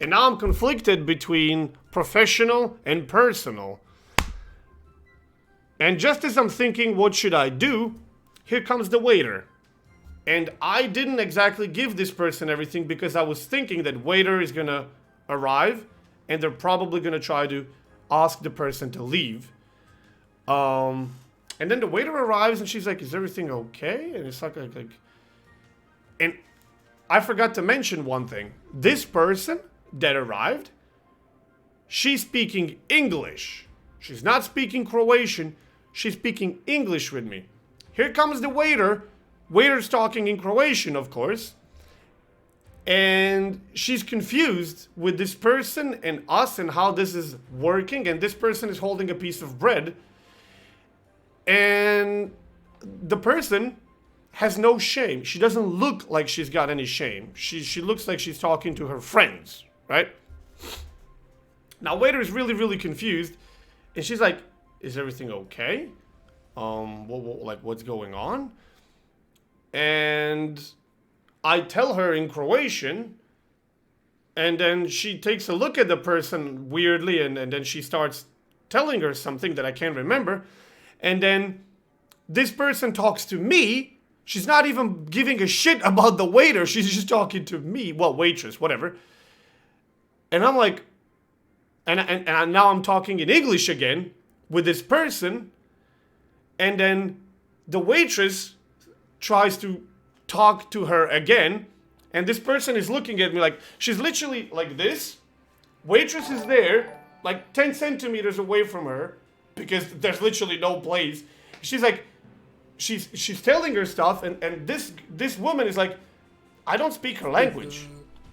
And now I'm conflicted between professional and personal. And just as I'm thinking, what should I do? Here comes the waiter. And I didn't exactly give this person everything because I was thinking that waiter is going to arrive and they're probably going to try to ask the person to leave. And then the waiter arrives and she's like, is everything okay? And it's like, and I forgot to mention one thing. This person that arrived, she's speaking English. She's not speaking Croatian. She's speaking English with me. Here comes the waiter. Waiter's talking in Croatian, of course. And she's confused with this person and us and how this is working. And this person is holding a piece of bread. And the person has no shame. She doesn't look like she's got any shame. She looks like she's talking to her friends, right? Now, waiter is really, really confused. And she's like, is everything okay? What's going on? And I tell her in Croatian, and then she takes a look at the person weirdly, and then she starts telling her something that I can't remember. And then this person talks to me. She's not even giving a shit about the waiter. She's just talking to me. Well, waitress, whatever. And I'm like, and now I'm talking in English again with this person. And then the waitress tries to talk to her again. And this person is looking at me like, she's literally like this. Waitress is there, like 10 centimeters away from her, because there's literally no place. She's like, she's telling her stuff, and this woman is like, I don't speak her language.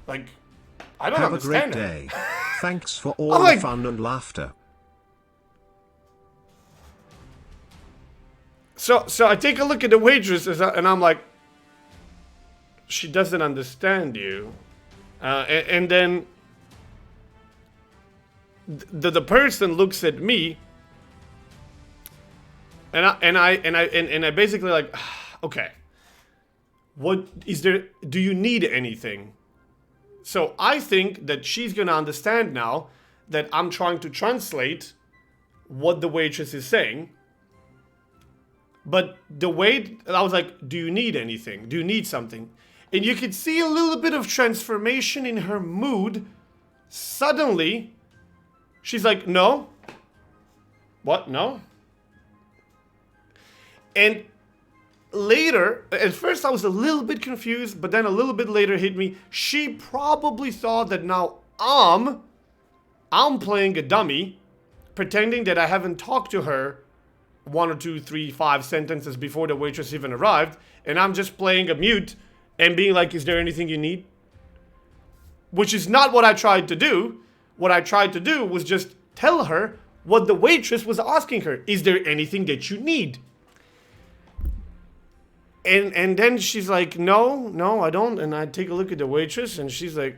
Like, I don't understand her. Have a great day. Thanks for all I'm the like, fun and laughter. So I take a look at the waitress, and I'm like, she doesn't understand you. And then the person looks at me, and I basically like, okay, what is there? Do you need anything? So I think that she's gonna understand now that I'm trying to translate what the waitress is saying. But the way I was like, do you need anything? Do you need something? And you could see a little bit of transformation in her mood. Suddenly, she's like, no. What? No? And later, at first I was a little bit confused, but then a little bit later hit me. She probably thought that now I'm playing a dummy, pretending that I haven't talked to her 1 or 2, 3, 5 sentences before the waitress even arrived, and I'm just playing a mute and being like, is there anything you need? Which is not what I tried to do. What I tried to do was just tell her what the waitress was asking her. Is there anything that you need? And then she's like, no, I don't. And I take a look at the waitress, and she's like,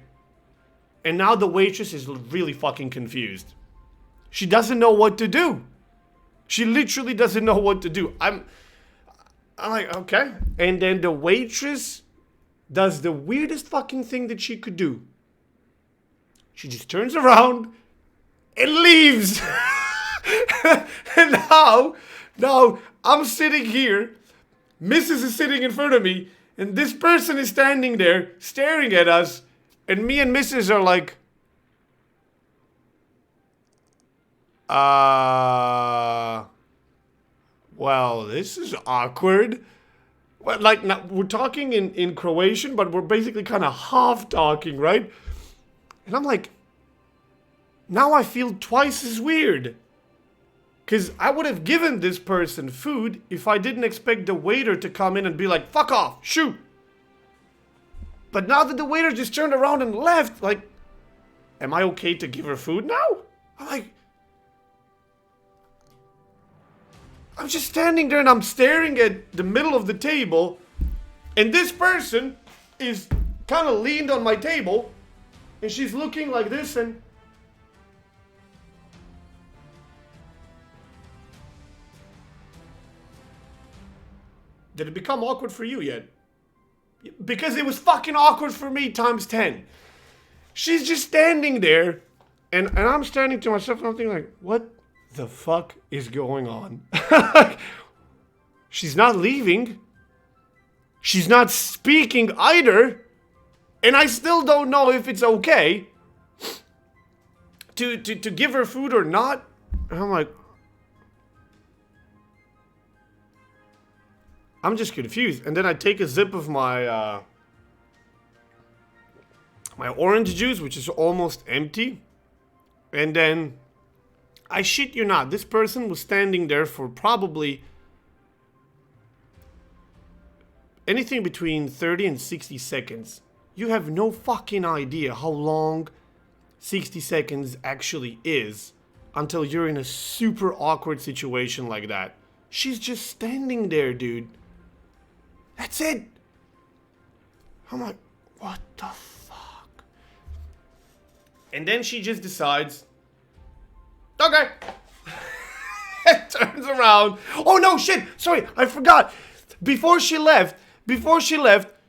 and now the waitress is really fucking confused. She doesn't know what to do. She literally doesn't know what to do. I'm like, okay. And then the waitress does the weirdest fucking thing that she could do. She just turns around and leaves. And now I'm sitting here, Mrs. is sitting in front of me, and this person is standing there staring at us, and me and Mrs. are like, well, this is awkward. Well, like, now, we're talking in Croatian, but we're basically kind of half talking, right? And I'm like, now I feel twice as weird. Because I would have given this person food if I didn't expect the waiter to come in and be like, fuck off, shoot. But now that the waiter just turned around and left, like, am I okay to give her food now? I'm like, I'm just standing there and I'm staring at the middle of the table, and this person is kind of leaned on my table, and she's looking like this, and did it become awkward for you yet? Because it was fucking awkward for me times 10. She's just standing there, and I'm standing to myself and I'm thinking like, what the fuck is going on? She's not leaving. She's not speaking either. And I still don't know if it's okay to give her food or not. And I'm like, I'm just confused. And then I take a sip of my my orange juice, which is almost empty. And then, I shit you not, this person was standing there for probably anything between 30 and 60 seconds. You have no fucking idea how long 60 seconds actually is until you're in a super awkward situation like that. She's just standing there, dude. That's it. I'm like, what the fuck? And then she just decides, okay. Turns around. Oh no, shit. Sorry, I forgot. Before she left,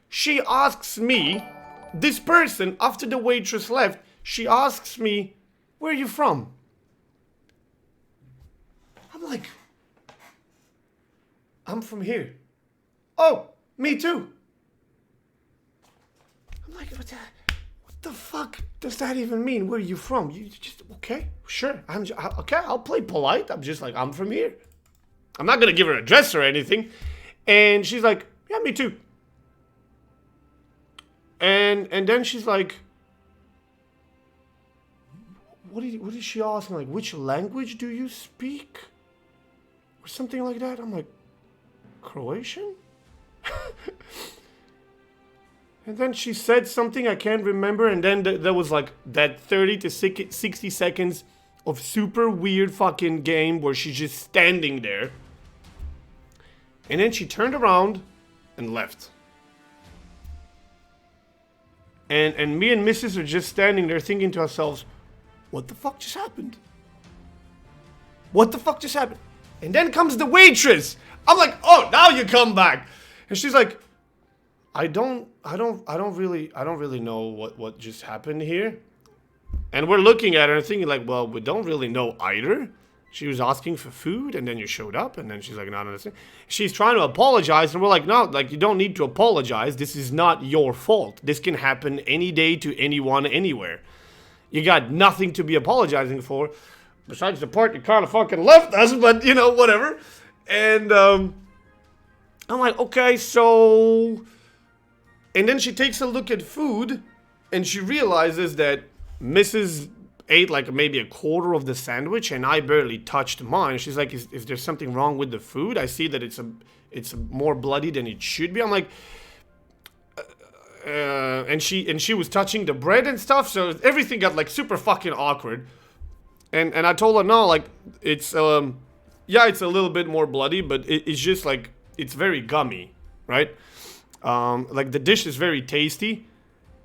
she asks me, this person, after the waitress left, she asks me, where are you from? I'm like, I'm from here. Oh, me too. I'm like, what the fuck does that even mean? Where are you from? You just, okay, sure. Okay, I'll play polite. I'm just like, I'm from here. I'm not gonna give her an address or anything. And she's like, yeah, me too. And then she's like, what did she ask me? Like, which language do you speak? Or something like that. I'm like, Croatian? And then she said something I can't remember, and then there was like that 30 to 60 seconds of super weird fucking game where she's just standing there. And then she turned around and left. And me and Mrs. are just standing there thinking to ourselves, what the fuck just happened? What the fuck just happened? And then comes the waitress. I'm like, oh, now you come back. And she's like, I don't really know what just happened here. And we're looking at her and thinking like, well, we don't really know either. She was asking for food, and then you showed up, and then she's like, not understand. She's trying to apologize, and we're like, no, like, you don't need to apologize. This is not your fault. This can happen any day to anyone, anywhere. You got nothing to be apologizing for, besides the part you kind of fucking left us, but, you know, whatever. And, I'm like, okay, so... And then she takes a look at food, and she realizes that Mrs. ate like maybe a quarter of the sandwich, and I barely touched mine. She's like, is there something wrong with the food? I see that it's more bloody than it should be. I'm like, and she was touching the bread and stuff, so everything got like super fucking awkward. And I told her, no, like, it's yeah, it's a little bit more bloody, but it's just like, it's very gummy, right? Like, the dish is very tasty,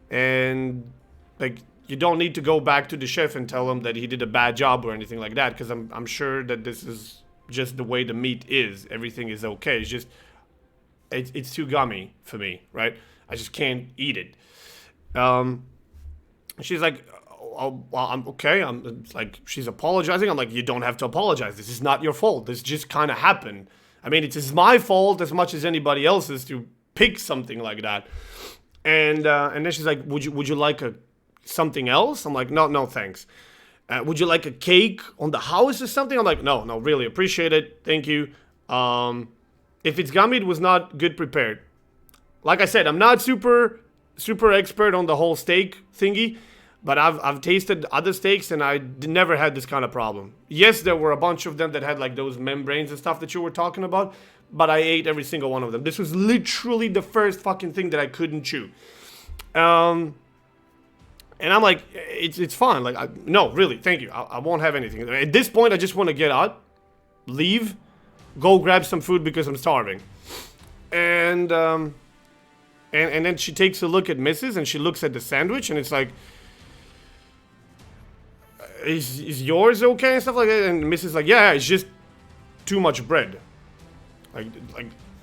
and like, you don't need to go back to the chef and tell him that he did a bad job or anything like that, because I'm sure that this is just the way the meat is. Everything is okay. It's just, it's too gummy for me, right? I just can't eat it. She's like, well, I'm okay. It's like, she's apologizing. I'm like, you don't have to apologize. This is not your fault. This just kind of happened. I mean, it's my fault as much as anybody else's to pick something like that. And then she's like, would you like something else? I'm like, no, thanks. Would you like a cake on the house or something? I'm like, no, really appreciate it. Thank you. If it's gummy, it was not good prepared. Like I said, I'm not super expert on the whole steak thingy, but I've tasted other steaks and I never had this kind of problem. Yes, there were a bunch of them that had like those membranes and stuff that you were talking about, but I ate every single one of them. This was literally the first fucking thing that I couldn't chew. And I'm like, it's fine. Like, no, really, thank you. I won't have anything. At this point, I just want to get out, leave, go grab some food because I'm starving. And then she takes a look at Mrs. and she looks at the sandwich and it's like, is yours okay and stuff like that? And Mrs. like, yeah, it's just too much bread. Like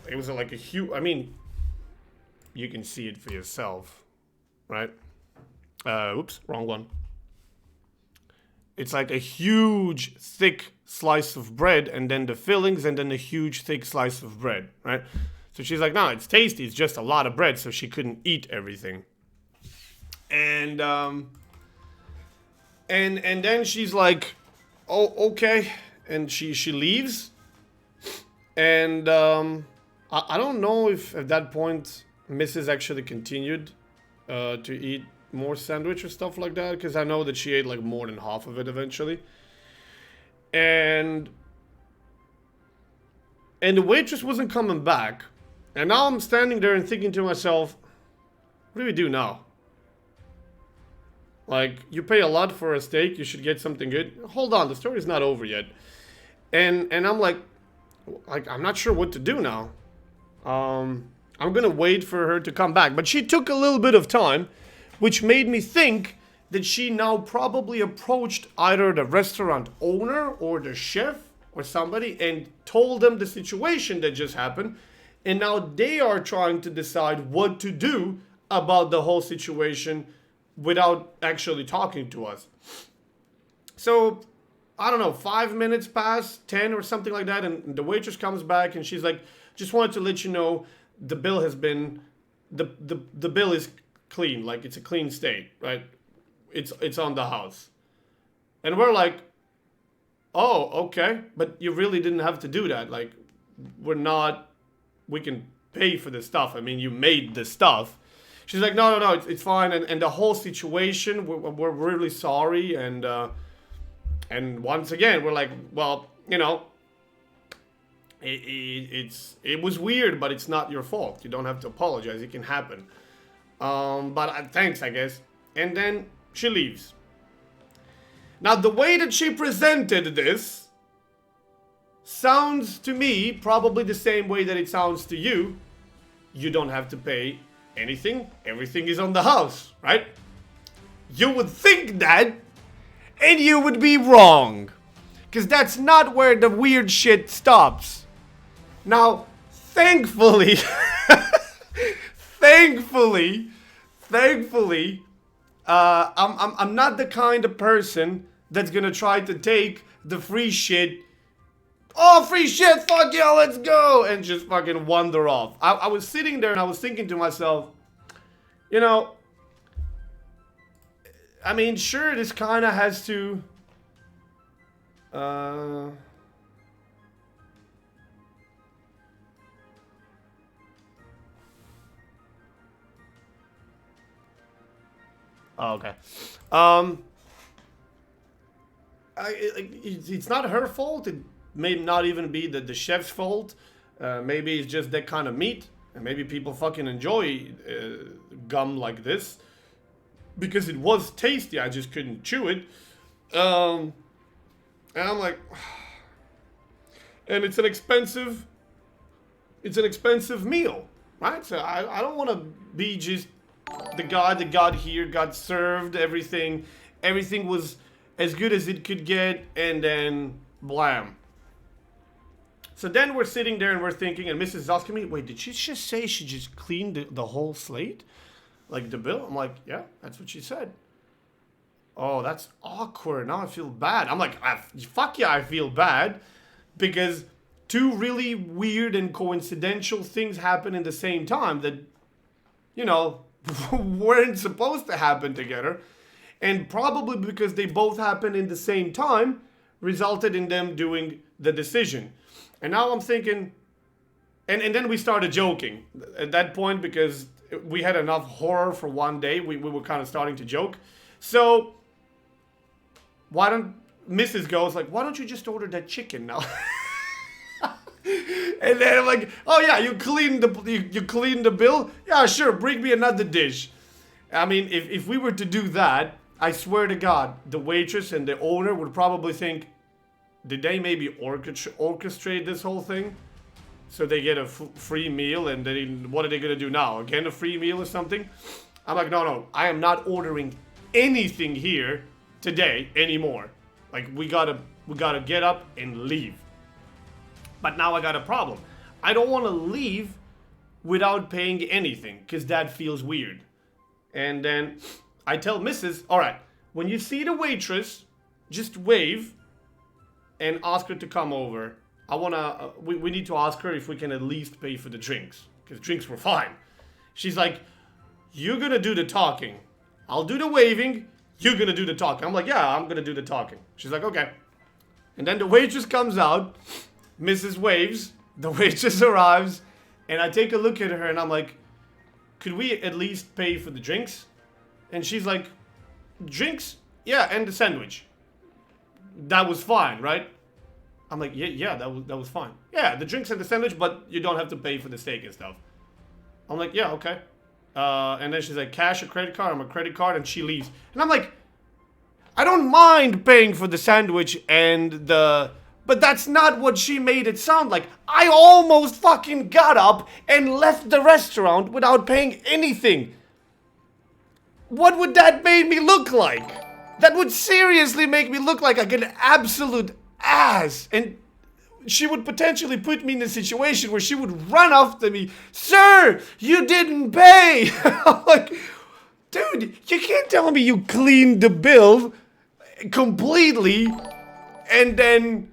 it was like a huge. I mean, you can see it for yourself, right? Oops, wrong one. It's like a huge, thick slice of bread, and then the fillings, and then a huge, thick slice of bread, right? So she's like, no, it's tasty. It's just a lot of bread, so she couldn't eat everything. And then she's like, oh, okay, and she leaves. And I don't know if at that point Mrs. actually continued to eat more sandwich or stuff like that, because I know that she ate like more than half of it eventually. And the waitress wasn't coming back. And now I'm standing there and thinking to myself, what do we do now? Like, you pay a lot for a steak, you should get something good. Hold on, the story's not over yet. And I'm like, I'm not sure what to do now. I'm gonna wait for her to come back. But she took a little bit of time, which made me think that she now probably approached either the restaurant owner or the chef or somebody and told them the situation that just happened. And now they are trying to decide what to do about the whole situation without actually talking to us. So, I don't know, 5 minutes pass, 10 or something like that, and the waitress comes back and she's like, just wanted to let you know the bill has been, the bill is clean, like it's a clean state, right? It's on the house. And we're like, oh, okay, but you really didn't have to do that. Like, we can pay for the stuff. I mean, you made the stuff. She's like, no, it's fine. And the whole situation, we're really sorry. And once again, we're like, well, you know, it was weird, but it's not your fault. You don't have to apologize. It can happen. But thanks, I guess. And then she leaves. Now, the way that she presented this sounds to me probably the same way that it sounds to you. You don't have to pay anything. Everything is on the house, right? You would think that, and you would be wrong. Because that's not where the weird shit stops. Now, thankfully, I'm not the kind of person that's gonna try to take the free shit. Oh, free shit, fuck yeah, let's go, and just fucking wander off. I was sitting there and I was thinking to myself, you know, I mean, sure, this kind of has to, oh, okay. It's not her fault. It may not even be the chef's fault. Maybe it's just that kind of meat. And maybe people fucking enjoy gum like this. Because it was tasty, I just couldn't chew it. And I'm like... And it's an expensive meal, right? So I don't want to be just the guy that got here, got served everything. Everything was as good as it could get, and then blam. So then we're sitting there and we're thinking, and Mrs. is asking me, wait, did she just say she just cleaned the whole slate? Like the bill? I'm like, yeah, that's what she said. oh, that's awkward. Now I feel bad. I'm like, fuck yeah, I feel bad. Because two really weird and coincidental things happen in the same time that, you know, weren't supposed to happen together. And probably because they both happened in the same time, resulted in them doing the decision. And now I'm thinking, and then we started joking at that point because we had enough horror for one day. We were kind of starting to joke. So, why don't, Mrs. goes like, why don't you just order that chicken now? And then I'm like, oh yeah, you clean the bill? Yeah, sure, bring me another dish. I mean, if we were to do that, I swear to God, the waitress and the owner would probably think, did they maybe orchestrate this whole thing? So they get a free meal, and then what are they gonna do now? Again, a free meal or something? I'm like, no, I am not ordering anything here today anymore. Like, we gotta get up and leave. But now I got a problem. I don't want to leave without paying anything, because that feels weird. And then I tell Mrs., all right, when you see the waitress, just wave and ask her to come over. I wanna, we need to ask her if we can at least pay for the drinks, because drinks were fine. She's like, you're gonna do the talking. I'll do the waving, you're gonna do the talking. I'm like, yeah, I'm gonna do the talking. She's like, okay. And then the waitress comes out, Mrs. waves, the waitress arrives, and I take a look at her and I'm like, could we at least pay for the drinks? And she's like, drinks? Yeah, and the sandwich. That was fine, right? I'm like, yeah, that was fine. Yeah, the drinks and the sandwich, but you don't have to pay for the steak and stuff. I'm like, yeah, okay. And then she's like, cash or credit card? I'm a credit card, and she leaves. And I'm like, I don't mind paying for the sandwich and the... But that's not what she made it sound like. I almost fucking got up and left the restaurant without paying anything. What would that make me look like? That would seriously make me look like an absolute ass. And she would potentially put me in a situation where she would run after me. Sir, you didn't pay. I'm like, dude, you can't tell me you cleaned the bill completely and then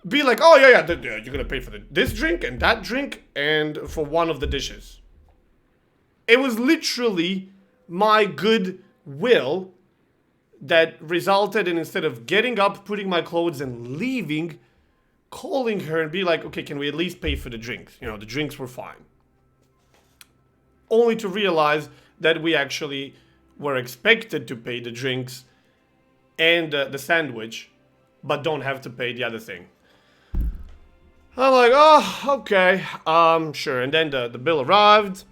be like, oh yeah, you're gonna pay for this drink and that drink and for one of the dishes. It was literally my goodwill that resulted in, instead of getting up, putting my clothes and leaving, calling her and be like, okay, can we at least pay for the drinks? You know, the drinks were fine. Only to realize that we actually were expected to pay the drinks and the sandwich, but don't have to pay the other thing. I'm like, oh, okay, sure. And then the bill arrived.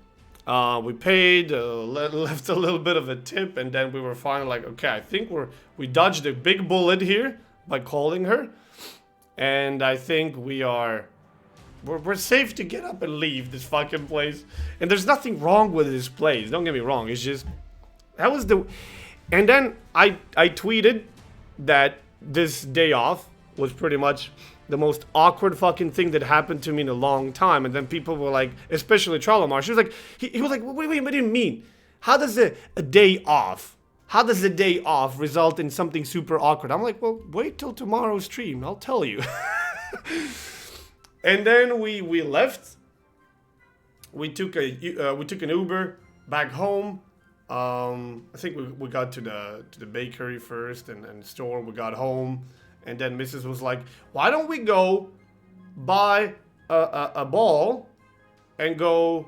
We paid, left a little bit of a tip, and then we were finally like, okay, I think we dodged a big bullet here by calling her, and I think we're safe to get up and leave this fucking place. And there's nothing wrong with this place. Don't get me wrong. It's just that was the. And then I tweeted that this day off was pretty much the most awkward fucking thing that happened to me in a long time. And then people were like, especially Tralamar, she was like, he was like, wait, what do you mean? How does a day off result in something super awkward? I'm like, well, wait till tomorrow's stream, I'll tell you. And then we left. We took an Uber back home. I think we got to the bakery first and store. We got home. And then Mrs. was like, why don't we go buy a ball and go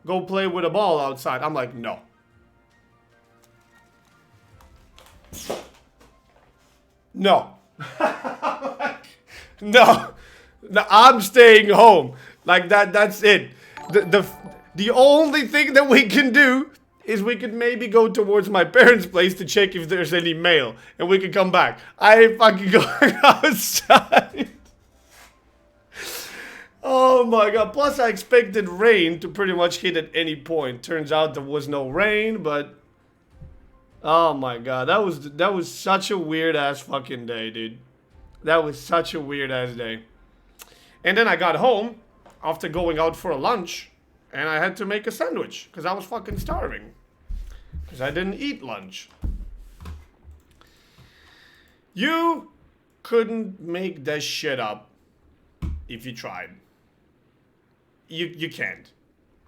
play with a ball outside? I'm like, no. No. No. I'm staying home. Like that's it. The only thing that we can do is we could maybe go towards my parents' place to check if there's any mail, and we could come back. I ain't fucking going outside. Oh my god. Plus I expected rain to pretty much hit at any point. Turns out there was no rain, but oh my god. That was such a weird ass fucking day, dude. That was such a weird ass day. And then I got home after going out for a lunch, and I had to make a sandwich because I was fucking starving. Because I didn't eat lunch. You couldn't make that shit up if you tried. You can't.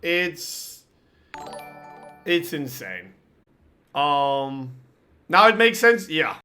It's insane. Now it makes sense? Yeah.